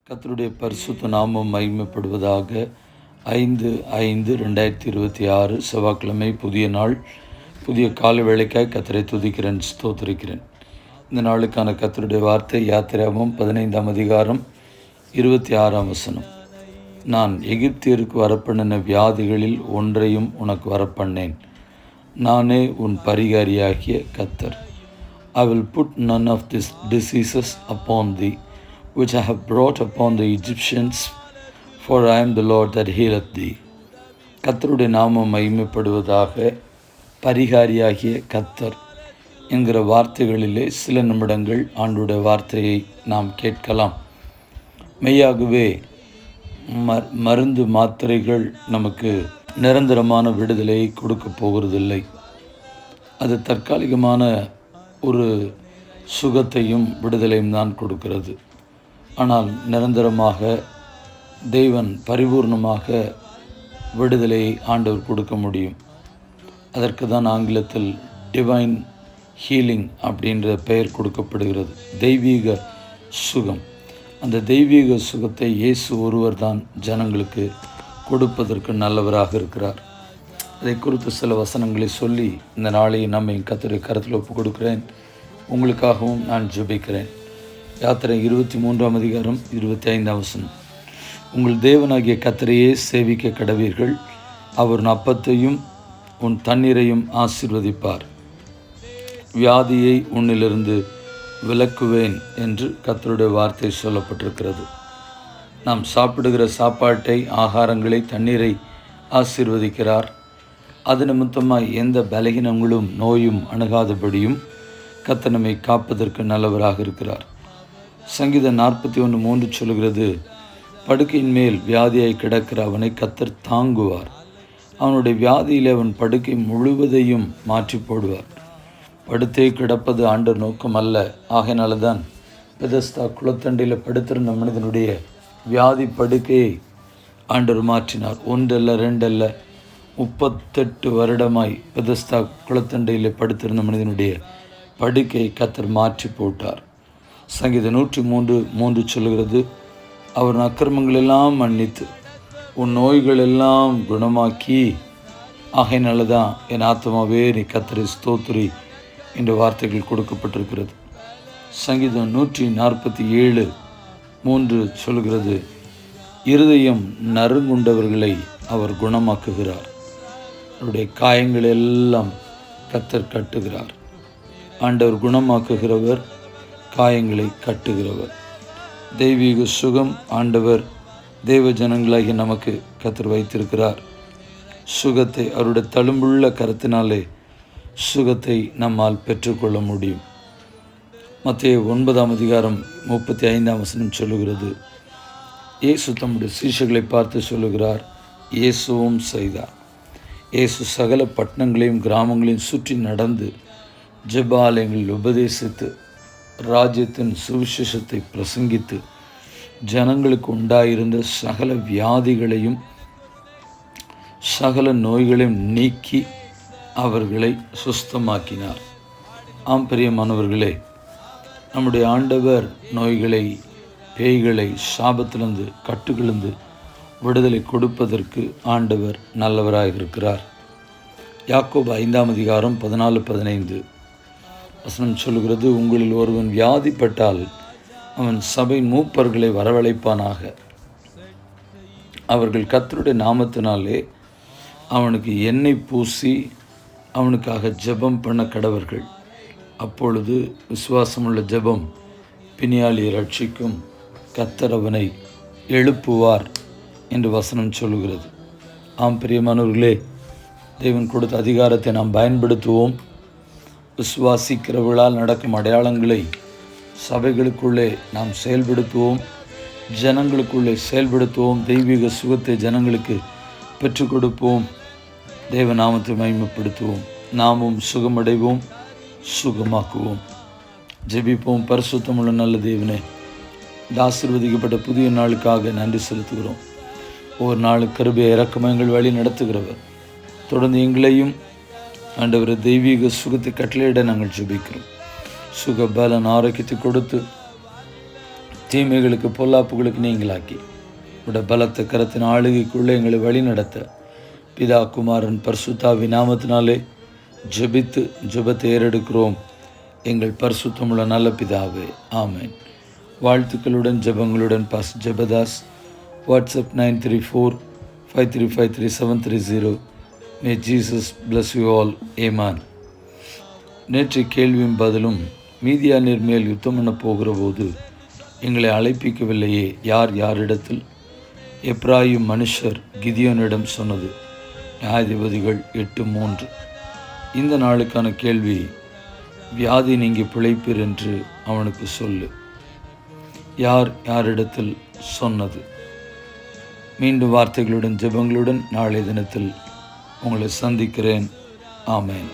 கர்த்தருடைய பரிசுத்த நாமம் மகிமைப்படுவதாக. 5/5/2026 செவ்வாய்க்கிழமை, புதிய நாள், புதிய கால வேளைக்காய் கர்த்தரை துதிக்கிறேன், ஸ்தோத்திரிக்கிறேன். இந்த நாளுக்கான கர்த்தருடைய வார்த்தை யாத்திராகமம் 15ஆம் அதிகாரம் 26ஆம் வசனம். நான் எகிப்தியருக்கு வரப்பண்ணின வியாதிகளில் ஒன்றையும் உனக்கு வரப்பண்ணேன். நானே உன் பரிகாரியாகிய கர்த்தர். I will put none of these diseases upon thee, which I have brought upon the Egyptians, for I am the Lord that healeth thee. கர்த்தருடைய நாமம் மகிமைப்படுவதாக. பரிகாரியாகிய கர்த்தர் என்கிற வார்த்தைகளிலே சில நிமிடங்கள் ஆண்டுடைய வார்த்தையை நாம் கேட்கலாம். மெய்யாகவே மருந்து மாத்திரைகள் நமக்கு நிரந்தரமான விடுதலையை கொடுக்க போகிறதில்லை. அது தற்காலிகமான ஒரு சுகத்தையும் விடுதலையும் தான் கொடுக்கிறது. ஆனால் நிரந்தரமாக தேவன் பரிபூர்ணமாக விடுதலையை ஆண்டவர் கொடுக்க முடியும். அதற்கு தான் ஆங்கிலத்தில் டிவைன் ஹீலிங் அப்படின்ற பெயர் கொடுக்கப்படுகிறது. தெய்வீக சுகம். அந்த தெய்வீக சுகத்தை இயேசு ஒருவர் தான் ஜனங்களுக்கு கொடுப்பதற்கு நல்லவராக இருக்கிறார். அதை குறித்து சில வசனங்களை சொல்லி இந்த நாளை நம்மை கர்த்தருடைய கரத்தில் ஒப்புக் கொடுக்கிறேன். உங்களுக்காகவும் நான் ஜெபிக்கிறேன். யாத்திரை 23ஆம் அதிகாரம் 25ஆம் வசனம். உங்கள் தேவனாகிய கர்த்தரையே சேவிக்க கடவீர்கள். அவர் உன் அப்பத்தையும் உன் தண்ணீரையும் ஆசீர்வதிப்பார். வியாதியை உன்னிலிருந்து விலக்குவேன் என்று கர்த்தருடைய வார்த்தை சொல்லப்பட்டிருக்கிறது. நாம் சாப்பிடுகிற சாப்பாட்டை, ஆகாரங்களை, தண்ணீரை ஆசீர்வதிக்கிறார். அது நிமித்தமாய் எந்த பலகீனங்களும் நோயும் அணுகாதபடியும் கர்த்தர் நம்மை காப்பதற்கு நல்லவராக இருக்கிறார். சங்கீதம் 41:3 சொல்கிறது, படுக்கையின் மேல் வியாதியாய் கிடக்கிற அவனை கர்த்தர் தாங்குவார். அவனுடைய வியாதியில் அவன் படுக்கை முழுவதையும் மாற்றி போடுவார். படுத்தே கிடப்பது ஆண்டவர் நோக்கம் அல்ல. ஆகையினால தான் பெதஸ்தா குளத்தண்டையில் படுத்திருந்த மனிதனுடைய வியாதி படுக்கையை ஆண்டவர் மாற்றினார். 1 அல்ல 2 அல்ல, 38 வருடமாய் பெதஸ்தா குளத்தண்டையில் படுத்திருந்த மனிதனுடைய படுக்கையை கர்த்தர் மாற்றி போட்டார். சங்கீதம் 103:3 சொல்கிறது, அவர் அக்கிரமங்களெல்லாம் மன்னித்து உன் நோய்களெல்லாம் குணமாக்கி. ஆகையினால தான் என் ஆத்மாவே நீ கர்த்தரை ஸ்தோத்திரி என்ற வார்த்தைகள் கொடுக்கப்பட்டிருக்கிறது. சங்கீதம் 147:3 சொல்கிறது, இருதயம் நறுங்குண்டவர்களை அவர் குணமாக்குகிறார். அவருடைய காயங்கள் எல்லாம் கர்த்தர் கட்டுகிறார். ஆண்டவர் குணமாக்குகிறவர், காயங்களை கட்டுகிறவர். தெய்வீக சுகம் ஆண்டவர் தேவ ஜனங்களாகி நமக்கு கர்த்தர் வைத்திருக்கிறார். சுகத்தை அவருடைய தழும்புள்ள கரத்தினாலே சுகத்தை நம்மால் பெற்றுக்கொள்ள முடியும். மத்தேயு 9ஆம் அதிகாரம் 35ஆம் வசனம் சொல்லுகிறது, இயேசு தம்முடைய சீஷர்களை பார்த்து சொல்லுகிறார், இயேசுவும் செய்தார். இயேசு சகல பட்டணங்களையும் கிராமங்களையும் சுற்றி நடந்து ஜெபாலயங்களில் உபதேசித்து ராஜ்யத்தின் சுவிசேஷத்தை பிரசங்கித்து ஜனங்களுக்கு உண்டாயிருந்த சகல வியாதிகளையும் சகல நோய்களையும் நீக்கி அவர்களை சுஸ்தமாக்கினார். ஆம் பிரியமானவர்களே, நம்முடைய ஆண்டவர் நோய்களை, பேய்களை, சாபத்திலிருந்து, கட்டுகளிலிருந்து விடுதலை கொடுப்பதற்கு ஆண்டவர் நல்லவராக இருக்கிறார். யாக்கோபு 5ஆம் அதிகாரம் 14-15 வசனம் சொல்லுகிறது, உங்களில் ஒருவன் வியாதிப்பட்டால் அவன் சபை மூப்பர்களை வரவழைப்பானாக. அவர்கள் கர்த்தருடைய நாமத்தினாலே அவனுக்கு எண்ணெய் பூசி அவனுக்காக ஜெபம் பண்ண கடவர்கள். அப்பொழுது விசுவாசமுள்ள ஜெபம் பிணியாளியை ரட்சிக்கும், கர்த்தர் அவனை எழுப்புவார் என்று வசனம் சொல்லுகிறது. ஆம் பிரியமானவர்களே, தேவன் கொடுத்த அதிகாரத்தை நாம் பயன்படுத்துவோம். விசுவாசிக்கிறவர்களால் நடக்கும் அடையாளங்களை சபைகளுக்குள்ளே நாம் செயல்படுத்துவோம், ஜனங்களுக்குள்ளே செயல்படுத்துவோம். தெய்வீக சுகத்தை ஜனங்களுக்கு பெற்றுக் கொடுப்போம். தேவ நாமத்தை மகிமைப்படுத்துவோம். நாமும் சுகமடைவோம், சுகமாக்குவோம். ஜெபிப்போம். பரிசுத்தமுள்ள நல்ல தேவனே, இந்த ஆசீர்வதிக்கப்பட்ட புதிய நாளுக்காக நன்றி செலுத்துகிறோம். ஒவ்வொரு நாளும் கிருபையை இரக்கமாக எங்கள் வழி நடத்துகிறவர். தொடர்ந்து எங்களையும் ஆண்டவர் தெய்வீக சுகத்தை கட்டளையிட நாங்கள் ஜெபிக்கிறோம். சுக பலன் ஆரோக்கியத்தை கொடுத்து தீமைகளுக்கு பொல்லாப்புகளுக்கு நீங்களாக்கி உடைய பலத்த கரத்தின் ஆளுகைக்குள்ளே எங்களை வழி நடத்த பிதா குமாரன் பரிசுத்தாவி நாமத்தினாலே ஜெபித்து ஜெபத்தை ஏறெடுக்கிறோம் எங்கள் பரிசுத்தமுள்ள நல்ல பிதாவே, ஆமேன். வாழ்த்துக்களுடன் ஜெபங்களுடன் பாஸ் Jebadas. WhatsApp 934-5353-730. May Jesus bless you all. ஏமான். நேற்று கேள்வியும் பதிலும் மீதியானியர் மேல் யுத்தம் பண்ண போகிற போது எங்களை அழைப்பிக்கவில்லையே, யார் யாரிடத்தில்? எப்ராயிம் மனுஷர் கிதியோனிடம் சொன்னது. நியாயாதிபதிகள் 8:3. இந்த நாளுக்கான கேள்வி, வியாதி நீங்கி பிழைப்பீர் என்று அவனுக்கு சொல்லு. யார் யாரிடத்தில் சொன்னது? மீண்டும் வார்த்தைகளுடன் ஜெபங்களுடன் நாளை தினத்தில் உங்களை சந்திக்கிறேன். ஆமேன்.